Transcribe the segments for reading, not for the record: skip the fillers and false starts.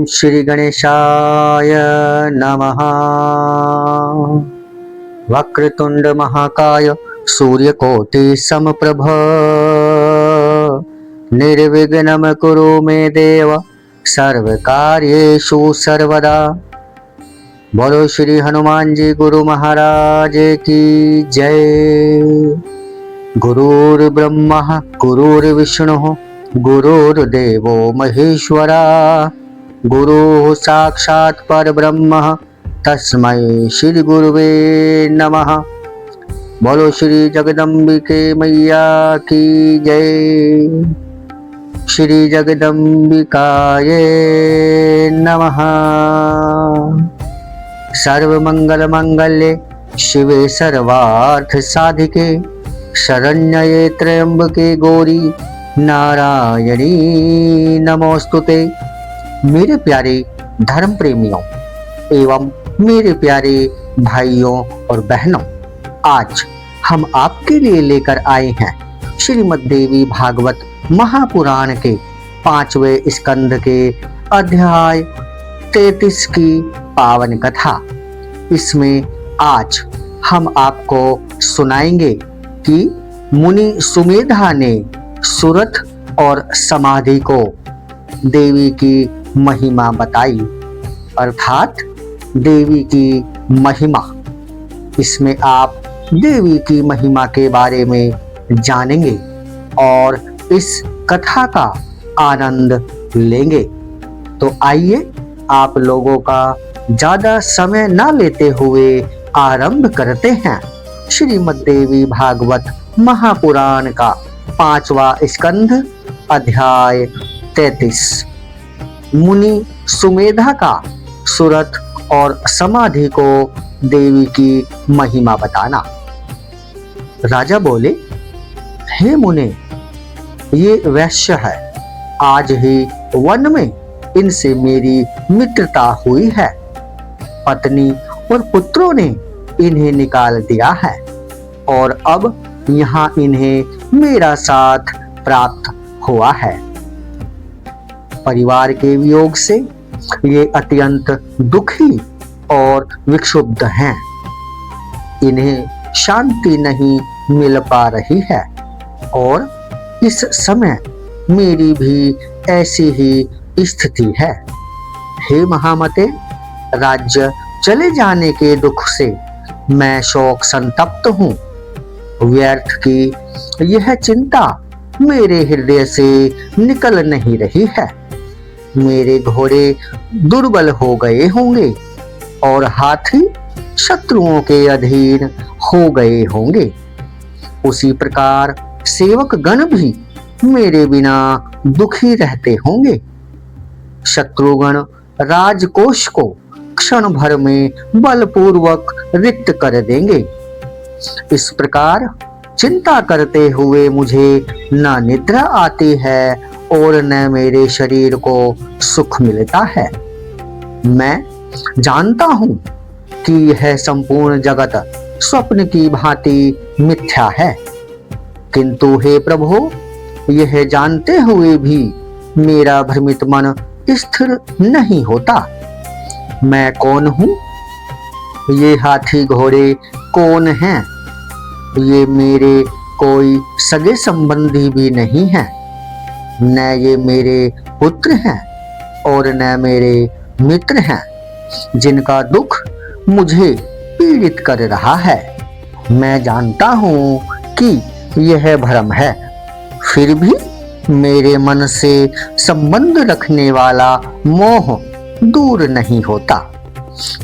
ओम श्री गणेशाय नमः। वक्रतुंड महाकाय सूर्यकोटि समप्रभ निर्विघ्नं कुरु मे देव सर्वकार्येषु सर्वदा। बोलो श्री हनुमान जी गुरु महाराज की जय। गुरुर्ब्रह्मा गुरुर्विष्णु गुरुर्देवो महेश्वरा गुरु साक्षात् परब्रह्म तस्मै श्री गुरुवे नमः। बोलो श्री जगदम्बिके मैया की जय। श्री जगदम्बिकाये नमः। सर्वमंगल मंगल्ये शिवे सर्वार्थ साधिके शरण्ये त्र्यंबके गौरी नारायणी नमोस्तुते। मेरे प्यारे धर्म प्रेमियों एवं मेरे प्यारे भाइयों और बहनों, आज हम आपके लिए लेकर आए हैं श्रीमद् देवी भागवत महापुराण के 5वें स्कंद के अध्याय 33 की पावन कथा। इसमें आज हम आपको सुनाएंगे कि मुनि सुमेधा ने सुरथ और समाधि को देवी की महिमा बताई, अर्थात देवी की महिमा। इसमें आप देवी की महिमा के बारे में जानेंगे और इस कथा का आनंद लेंगे। तो आइए आप लोगों का ज्यादा समय न लेते हुए आरंभ करते हैं श्रीमद् देवी भागवत महापुराण का 5वां स्कंध अध्याय 33। मुनि सुमेधा का सुरथ और समाधि को देवी की महिमा बताना। राजा बोले, हे मुने, ये वैश्य है। आज ही वन में इनसे मेरी मित्रता हुई है। पत्नी और पुत्रों ने इन्हें निकाल दिया है और अब यहाँ इन्हें मेरा साथ प्राप्त हुआ है। परिवार के वियोग से ये अत्यंत दुखी और विक्षुब्ध हैं। इन्हें शांति नहीं मिल पा रही है और इस समय मेरी भी ऐसी ही स्थिति है। हे महामते, राज्य चले जाने के दुख से मैं शोक संतप्त हूँ। व्यर्थ की यह चिंता मेरे हृदय से निकल नहीं रही है। मेरे घोड़े दुर्बल हो गए होंगे और हाथी शत्रुओं के अधीन हो गए होंगे। उसी प्रकार सेवक गण भी मेरे बिना दुखी रहते होंगे। शत्रुगण राजकोष को क्षण भर में बलपूर्वक रिक्त कर देंगे। इस प्रकार चिंता करते हुए मुझे न निद्रा आती है और न मेरे शरीर को सुख मिलता है। मैं जानता हूँ कि यह संपूर्ण जगत स्वप्न की भांति मिथ्या है, किंतु हे प्रभु, यह जानते हुए भी मेरा भ्रमित मन स्थिर नहीं होता। मैं कौन हूँ? ये हाथी घोड़े कौन हैं? ये मेरे कोई सगे संबंधी भी नहीं हैं, न ये मेरे पुत्र हैं और न मेरे मित्र हैं, जिनका दुख मुझे पीड़ित कर रहा है। मैं जानता हूँ कि यह भ्रम है, फिर भी मेरे मन से संबंध रखने वाला मोह दूर नहीं होता।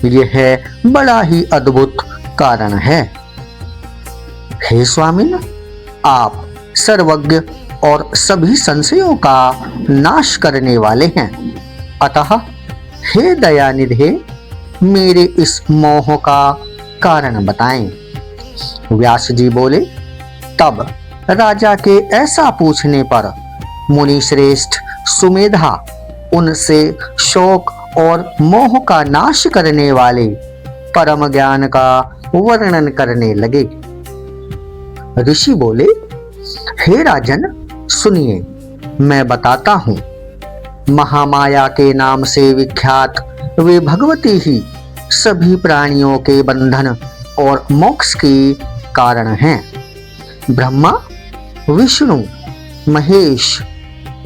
यह बड़ा ही अद्भुत कारण है। हे स्वामिन, आप सर्वज्ञ और सभी संशयों का नाश करने वाले हैं। अतः हे दयानिधे, मेरे इस मोह का कारण बताएं। व्यास जी बोले, तब राजा के ऐसा पूछने पर मुनि श्रेष्ठ सुमेधा उनसे शोक और मोह का नाश करने वाले परम ज्ञान का वर्णन करने लगे। ऋषि बोले, हे राजन, सुनिए, मैं बताता हूँ। महामाया के नाम से विख्यात वे भगवती ही सभी प्राणियों के बंधन और मोक्ष के कारण हैं। ब्रह्मा, विष्णु, महेश,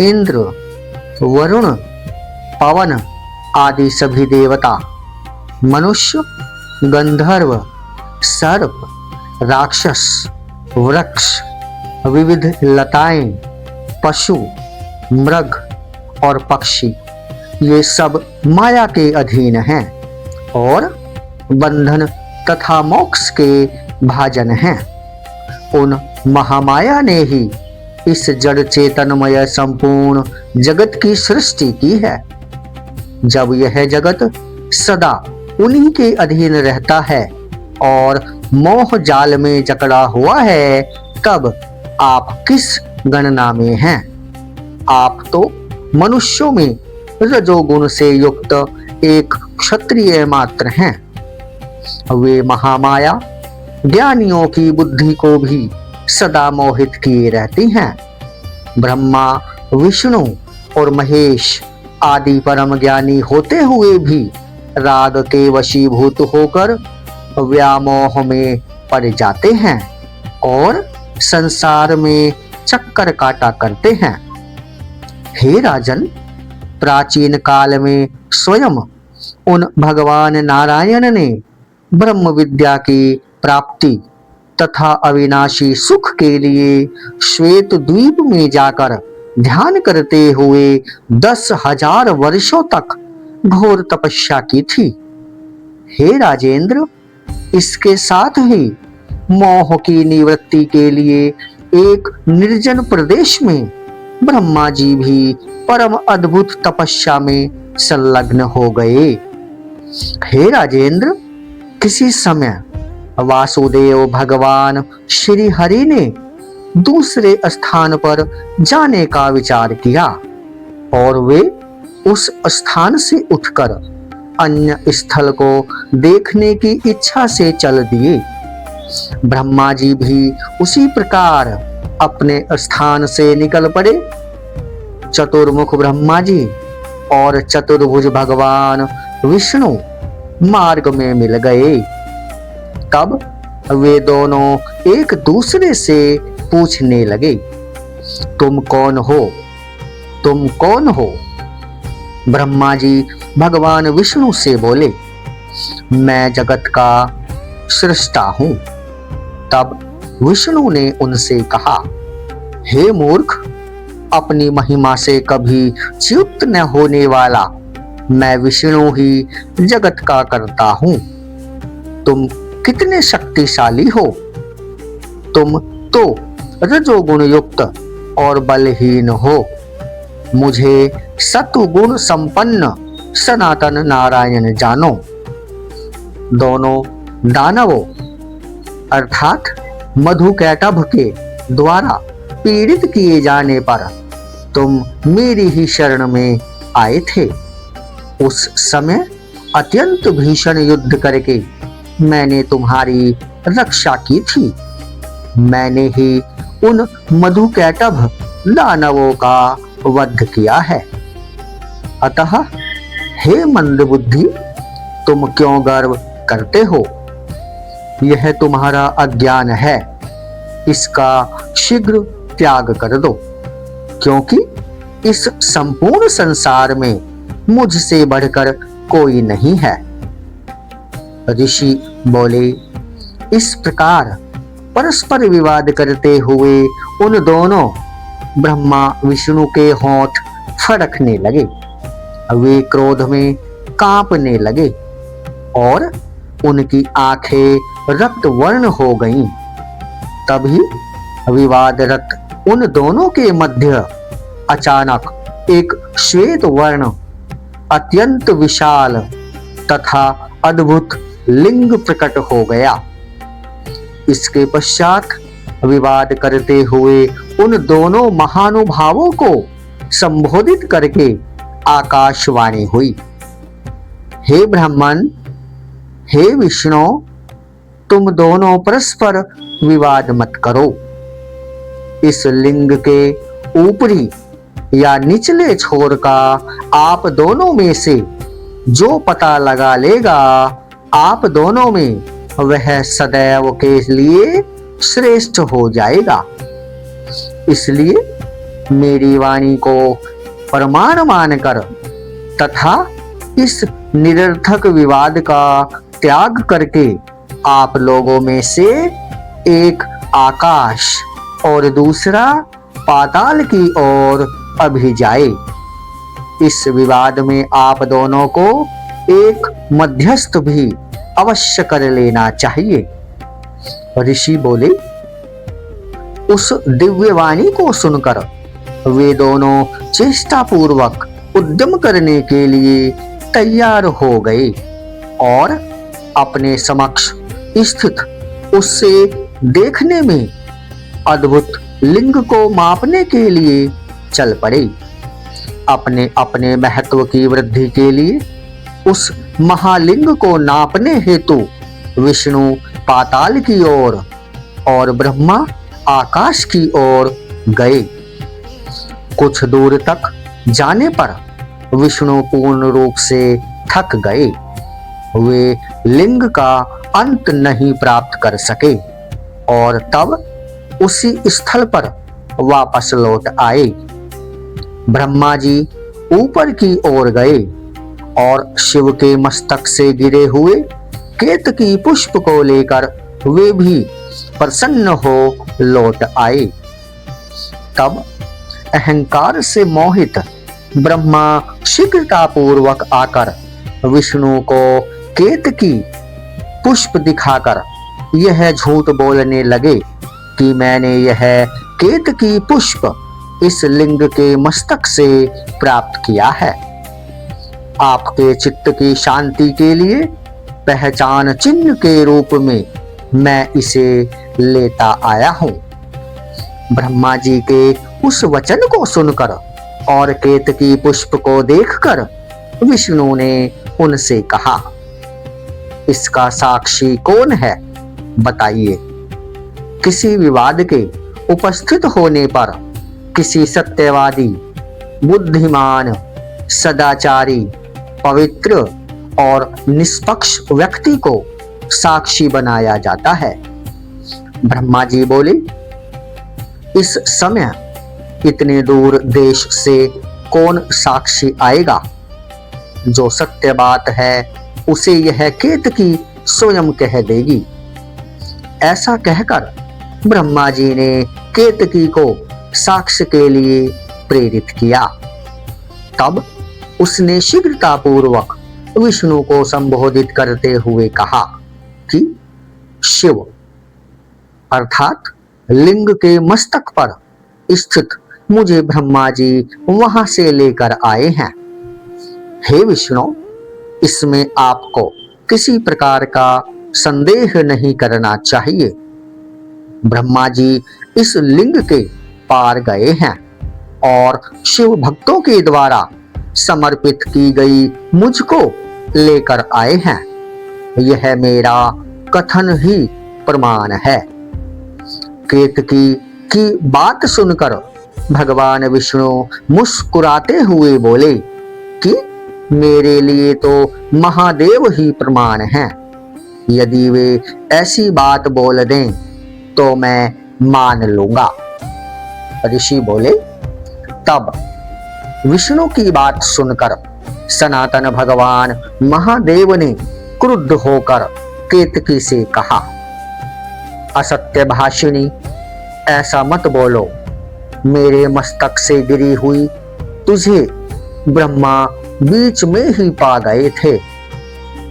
इंद्र, वरुण, पवन आदि सभी देवता, मनुष्य, गंधर्व, सर्प, राक्षस, वृक्ष, विविध लताएं, पशु, मृग और पक्षी, ये सब माया के अधीन हैं और बंधन तथा मोक्ष के भाजन हैं। उन महामाया ने ही इस जड़ चेतनमय संपूर्ण जगत की सृष्टि की है। जब यह जगत सदा उन्हीं के अधीन रहता है और मोह जाल में जकड़ा हुआ है, तब आप किस गणना में हैं? आप तो मनुष्यों में रजोगुण से युक्त एक क्षत्रिय मात्र हैं। वे महामाया ज्ञानियों की बुद्धि को भी सदा मोहित किए रहती हैं। ब्रह्मा, विष्णु और महेश आदि परम ज्ञानी होते हुए भी राग के वशीभूत होकर व्यामोह में पड़ जाते हैं और संसार में चक्कर काटा करते हैं। हे राजन, प्राचीन काल में स्वयं उन भगवान नारायण ने ब्रह्म विद्या की प्राप्ति तथा अविनाशी सुख के लिए श्वेत द्वीप में जाकर ध्यान करते हुए 10,000 वर्षों तक घोर तपस्या की थी। हे राजेंद्र, इसके साथ ही मोह की निवृत्ति के लिए एक निर्जन प्रदेश में ब्रह्मा जी भी परम अद्भुत तपस्या में संलग्न हो गए। हे राजेंद्र, किसी समय वासुदेव भगवान श्री हरि ने दूसरे स्थान पर जाने का विचार किया और वे उस स्थान से उठकर अन्य स्थल को देखने की इच्छा से चल दिए। ब्रह्मा जी भी उसी प्रकार अपने स्थान से निकल पड़े। चतुर्मुख ब्रह्मा जी और चतुर्भुज भगवान विष्णु मार्ग में मिल गए। तब वे दोनों एक दूसरे से पूछने लगे, तुम कौन हो? तुम कौन हो? ब्रह्मा जी भगवान विष्णु से बोले, मैं जगत का सृष्टा हूं। तब विष्णु ने उनसे कहा, हे मूर्ख, अपनी महिमा से कभी च्युत न होने वाला मैं विष्णु ही जगत का करता हूं। तुम कितने शक्तिशाली हो? तुम तो रजोगुण युक्त और बलहीन हो। मुझे सत्वगुण संपन्न सनातन नारायण जानो। दोनों दानवों अर्थात मधुकैटभ के द्वारा पीड़ित किए जाने पर तुम मेरी ही शरण में आए थे। उस समय अत्यंत भीषण युद्ध करके मैंने तुम्हारी रक्षा की थी। मैंने ही उन मधुकैटभ दानवों का वध किया है। अतः हे मंदबुद्धि, तुम क्यों गर्व करते हो? यह तुम्हारा अज्ञान है, इसका शीघ्र त्याग कर दो, क्योंकि इस संपूर्ण संसार में मुझसे बढ़कर कोई नहीं है। ऋषि बोले, इस प्रकार परस्पर विवाद करते हुए उन दोनों ब्रह्मा विष्णु के होंठ फड़कने लगे। वे क्रोध में कांपने लगे और उनकी आंखें रक्त वर्ण हो गईं। तभी विवादरत उन दोनों के मध्य अचानक एक श्वेत वर्ण अत्यंत विशाल तथा अद्भुत लिंग प्रकट हो गया। इसके पश्चात विवाद करते हुए उन दोनों महानुभावों को संबोधित करके आकाशवाणी हुई, हे ब्राह्मण, हे विष्णु, तुम दोनों परस्पर विवाद मत करो। इस लिंग के ऊपरी या निचले छोर का आप दोनों में से जो पता लगा लेगा, आप दोनों में वह सदैव के लिए श्रेष्ठ हो जाएगा। इसलिए मेरी वाणी को प्रमाण मानकर तथा इस निरर्थक विवाद का त्याग करके आप लोगों में से एक आकाश और दूसरा पाताल की ओर अभी जाए। इस विवाद में आप दोनों को एक मध्यस्थ भी अवश्य कर लेना चाहिए। ऋषि बोले, उस दिव्यवाणी को सुनकर वे दोनों चेष्टा पूर्वक उद्यम करने के लिए तैयार हो गए और अपने समक्ष स्थित उससे देखने में अद्भुत लिंग को मापने के लिए चल पड़े। अपने अपने महत्व की वृद्धि के लिए उस महालिंग को नापने हेतु विष्णु पाताल की ओर और ब्रह्मा आकाश की ओर गए। कुछ दूर तक जाने पर विष्णु पूर्ण रूप से थक गए। वे लिंग का अंत नहीं प्राप्त कर सके और तब उसी स्थल पर वापस लौट आए। ब्रह्मा जी ऊपर की ओर गए और शिव के मस्तक से गिरे हुए केतकी पुष्प को लेकर वे भी प्रसन्न हो लौट आए। तब अहंकार से मोहित ब्रह्मा शीघ्रतापूर्वक आकर विष्णु को केतकी पुष्प दिखाकर यह झूठ बोलने लगे कि मैंने यह केतकी पुष्प इस लिंग के मस्तक से प्राप्त किया है। आपके चित्त की शांति के लिए पहचान चिन्ह के रूप में मैं इसे लेता आया हूँ। ब्रह्मा जी के उस वचन को सुनकर और केतकी पुष्प को देखकर विष्णु ने उनसे कहा, इसका साक्षी कौन है, बताइए। किसी विवाद के उपस्थित होने पर किसी सत्यवादी, बुद्धिमान, सदाचारी, पवित्र और निष्पक्ष व्यक्ति को साक्षी बनाया जाता है। ब्रह्मा जी बोले, इस समय इतने दूर देश से कौन साक्षी आएगा? जो सत्य बात है उसे यह केतकी स्वयं कह देगी। ऐसा कहकर ब्रह्मा जी ने केतकी को साक्ष्य के लिए प्रेरित किया। तब उसने शीघ्रतापूर्वक विष्णु को संबोधित करते हुए कहा कि शिव अर्थात लिंग के मस्तक पर स्थित मुझे ब्रह्मा जी वहां से लेकर आए हैं। हे विष्णु, इसमें आपको किसी प्रकार का संदेह नहीं करना चाहिए। ब्रह्मा जी इस लिंग के पार गए हैं और शिव भक्तों के द्वारा समर्पित की गई मुझको लेकर आए हैं। यह मेरा कथन ही प्रमाण है। केतकी की बात सुनकर भगवान विष्णु मुस्कुराते हुए बोले कि मेरे लिए तो महादेव ही प्रमाण हैं। यदि वे ऐसी बात बोल दें तो मैं मान लूंगा। ऋषि बोले, तब विष्णु की बात सुनकर सनातन भगवान महादेव ने क्रुद्ध होकर केतकी से कहा, असत्य भाषिणी, ऐसा मत बोलो। मेरे मस्तक से गिरी हुई तुझे ब्रह्मा बीच में ही पा गए थे।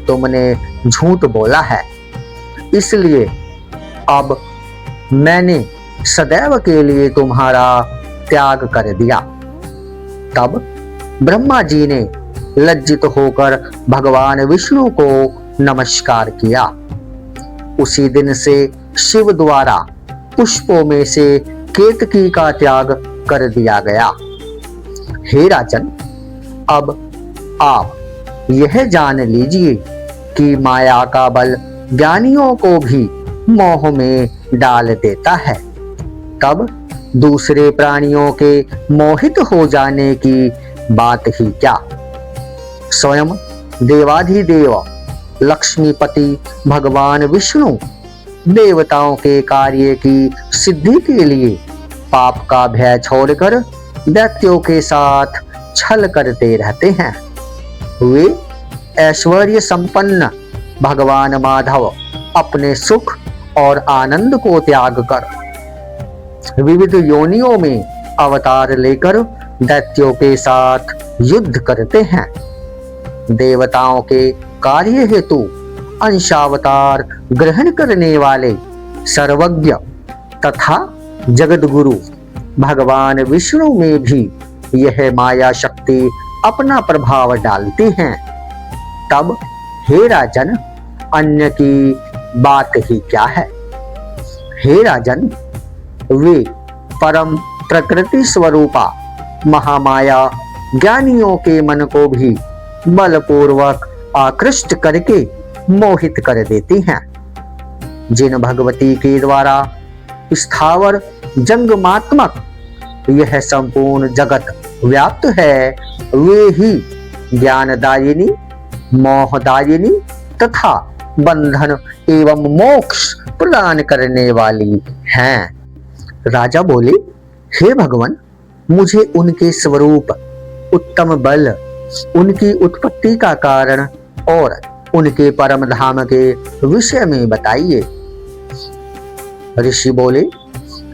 तुमने झूठ बोला है, इसलिए अब मैंने सदैव के लिए तुम्हारा त्याग कर दिया। तब ब्रह्मा जी ने लज्जित होकर भगवान विष्णु को नमस्कार किया। उसी दिन से शिव द्वारा पुष्पों में से केतकी का त्याग कर दिया गया। हे राजन, अब आप यह जान लीजिए कि माया का बल ज्ञानियों को भी मोह में डाल देता है। तब दूसरे प्राणियों के मोहित हो जाने की बात ही क्या। स्वयं देवाधिदेव लक्ष्मीपति भगवान विष्णु देवताओं के कार्य की सिद्धि के लिए पाप का भय छोड़कर दैत्यों के साथ छल करते रहते हैं। वे ऐश्वर्य संपन्न भगवान माधव अपने सुख और आनंद को त्याग कर विविध योनियों में अवतार लेकर दैत्यों के साथ युद्ध करते हैं। देवताओं के कार्य हेतु अंशावतार ग्रहण करने वाले सर्वज्ञ तथा जगतगुरु भगवान विष्णु में भी यह माया शक्ति अपना प्रभाव डालती हैं। तब हे राजन, अन्य की बात ही क्या है। हे राजन, वे परम प्रकृति स्वरूपा महामाया ज्ञानियों के मन को भी बलपूर्वक आकृष्ट करके मोहित कर देती हैं। जिन भगवती के द्वारा स्थावर जंगमात्मक यह संपूर्ण जगत व्याप्त है, वे ही ज्ञानदायिनी, मोहदायिनी तथा बंधन एवं मोक्ष प्रदान करने वाली हैं। राजा बोले, हे भगवान, मुझे उनके स्वरूप, उत्तम बल, उनकी उत्पत्ति का कारण और उनके परम धाम के विषय में बताइए। ऋषि बोले,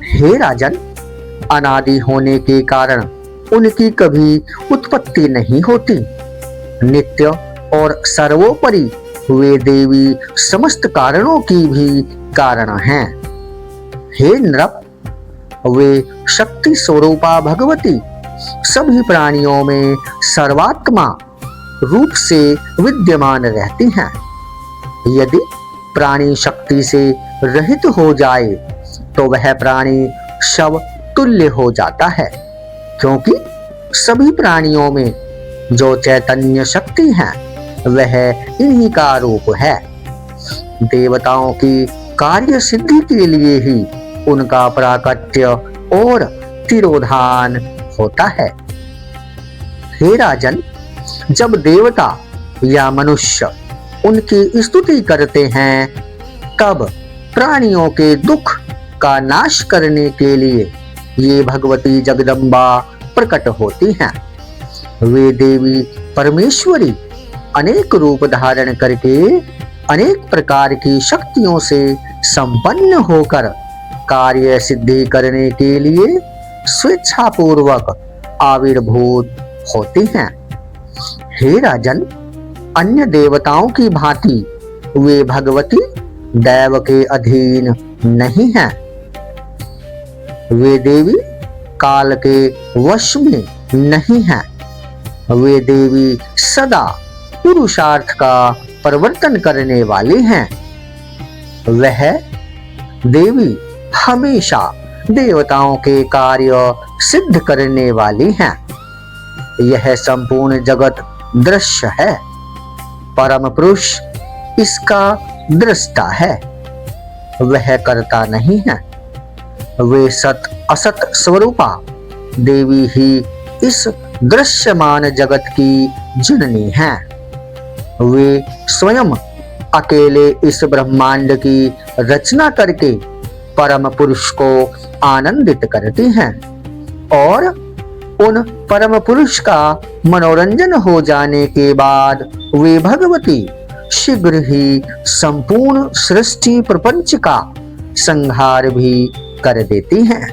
हे राजन, अनादि होने के कारण उनकी कभी उत्पत्ति नहीं होती। नित्य और सर्वोपरि वे देवी समस्त कारणों की भी कारण हैं। हे नृप, वे शक्ति स्वरूपा भगवती सभी प्राणियों में सर्वात्मा रूप से विद्यमान रहती हैं। यदि प्राणी शक्ति से रहित हो जाए तो वह प्राणी शव तुल्य हो जाता है, क्योंकि सभी प्राणियों में जो चैतन्य शक्ति है वह इन्हीं का रूप है। देवताओं की कार्य सिद्धि के लिए ही उनका प्राकट्य और तिरोधान होता है। हे राजन, जब देवता या मनुष्य उनकी स्तुति करते हैं, तब प्राणियों के दुख का नाश करने के लिए ये भगवती जगदम्बा प्रकट होती हैं। वे देवी परमेश्वरी अनेक रूप धारण करके अनेक प्रकार की शक्तियों से संपन्न होकर कार्य सिद्धि करने के लिए स्वेच्छापूर्वक आविर्भूत होती हैं। हे राजन, अन्य देवताओं की भांति वे भगवती दैव के अधीन नहीं हैं। वे देवी काल के वश में नहीं हैं। वे देवी सदा पुरुषार्थ का परिवर्तन करने वाली हैं। वह देवी हमेशा देवताओं के कार्य सिद्ध करने वाली हैं। यह संपूर्ण जगत दृश्य है, परम पुरुष इसका दृष्टा है, वह करता नहीं है। वे सत असत स्वरूपा देवी ही इस दृश्यमान जगत की जननी हैं। वे स्वयं अकेले इस ब्रह्मांड की रचना करके परम पुरुष को आनंदित करती हैं और उन परम पुरुष का मनोरंजन हो जाने के बाद वे भगवती शीघ्र ही संपूर्ण सृष्टि प्रपंच का संहार भी कर देती हैं।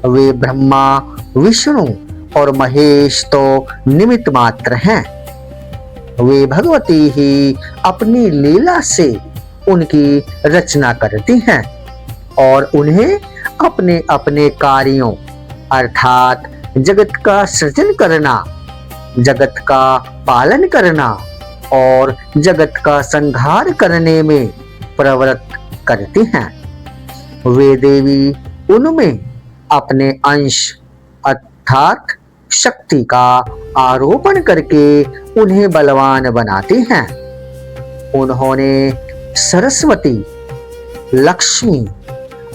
वे ब्रह्मा, विष्णु और महेश तो निमित्त मात्र हैं। वे भगवती ही अपनी लीला से उनकी रचना करती हैं और उन्हें अपने अपने कार्यों अर्थात जगत का सृजन करना, जगत का पालन करना और जगत का संहार करने में प्रवृत्त करती हैं। वे देवी उनमें अपने अंश अर्थात शक्ति का आरोपण करके उन्हें बलवान बनाती हैं। उन्होंने सरस्वती, लक्ष्मी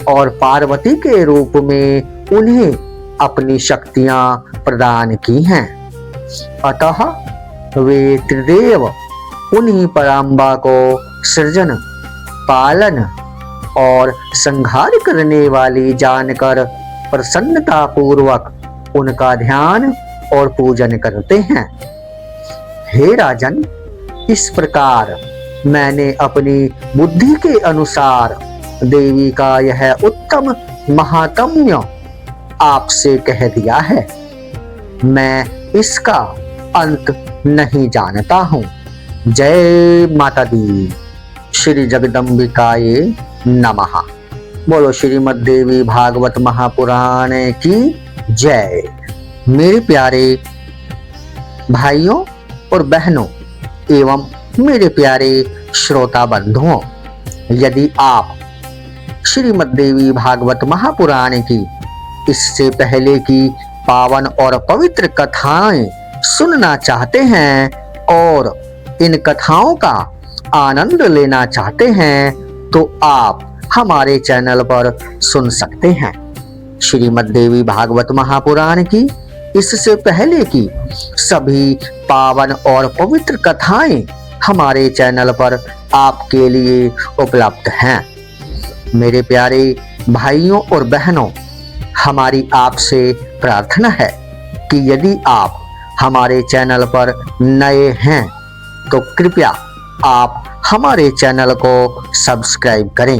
और पार्वती के रूप में उन्हें अपनी शक्तियां प्रदान की हैं। अतः वे त्रिदेव उन्हीं पराम्बा को सृजन, पालन और संहार करने वाली जानकर प्रसन्नता पूर्वक उनका ध्यान और पूजन करते हैं। हे राजन, इस प्रकार मैंने अपनी बुद्धि के अनुसार देवी का यह उत्तम महात्म्य आपसे कह दिया है। मैं इसका अंत नहीं जानता हूँ। जय माता दी। श्री जगदम्बिकाये नमः। बोलो श्रीमद् देवी भागवत महापुराण की जय। मेरे प्यारे भाइयों और बहनों एवं मेरे प्यारे श्रोता बंधुओं, यदि आप श्रीमद् देवी भागवत महापुराण की इससे पहले की पावन और पवित्र कथाएं सुनना चाहते हैं और इन कथाओं का आनंद लेना चाहते हैं तो आप हमारे चैनल पर सुन सकते हैं। श्रीमद् देवी भागवत महापुराण की इससे पहले की सभी पावन और पवित्र कथाएं हमारे चैनल पर आपके लिए उपलब्ध हैं। मेरे प्यारे भाइयों और बहनों, हमारी आपसे प्रार्थना है कि यदि आप हमारे चैनल पर नए हैं तो कृपया आप हमारे चैनल को सब्सक्राइब करें।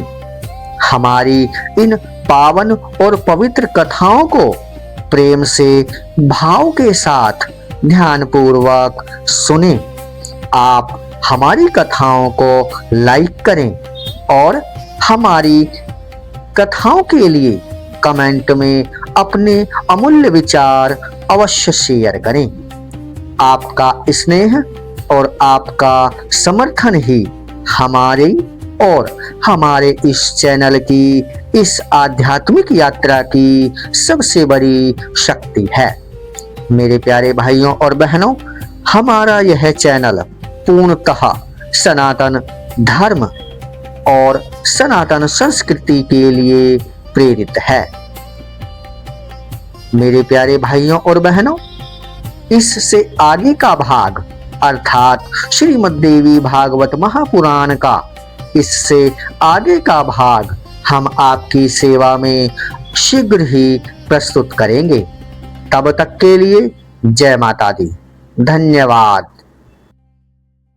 हमारी इन पावन और पवित्र कथाओं को प्रेम से भाव के साथ ध्यानपूर्वक सुनें। आप हमारी कथाओं को लाइक करें और हमारी कथाओं के लिए कमेंट में अपने अमूल्य विचार अवश्य शेयर करें। आपका स्नेह और आपका समर्थन ही हमारे और हमारे इस चैनल की इस आध्यात्मिक यात्रा की सबसे बड़ी शक्ति है। मेरे प्यारे भाइयों और बहनों, हमारा यह चैनल पूर्णतः सनातन धर्म और सनातन संस्कृति के लिए प्रेरित है। मेरे प्यारे भाइयों और बहनों, इससे आगे का भाग अर्थात श्रीमद् देवी भागवत महापुराण का इससे आगे का भाग हम आपकी सेवा में शीघ्र ही प्रस्तुत करेंगे। तब तक के लिए जय माता दी। धन्यवाद।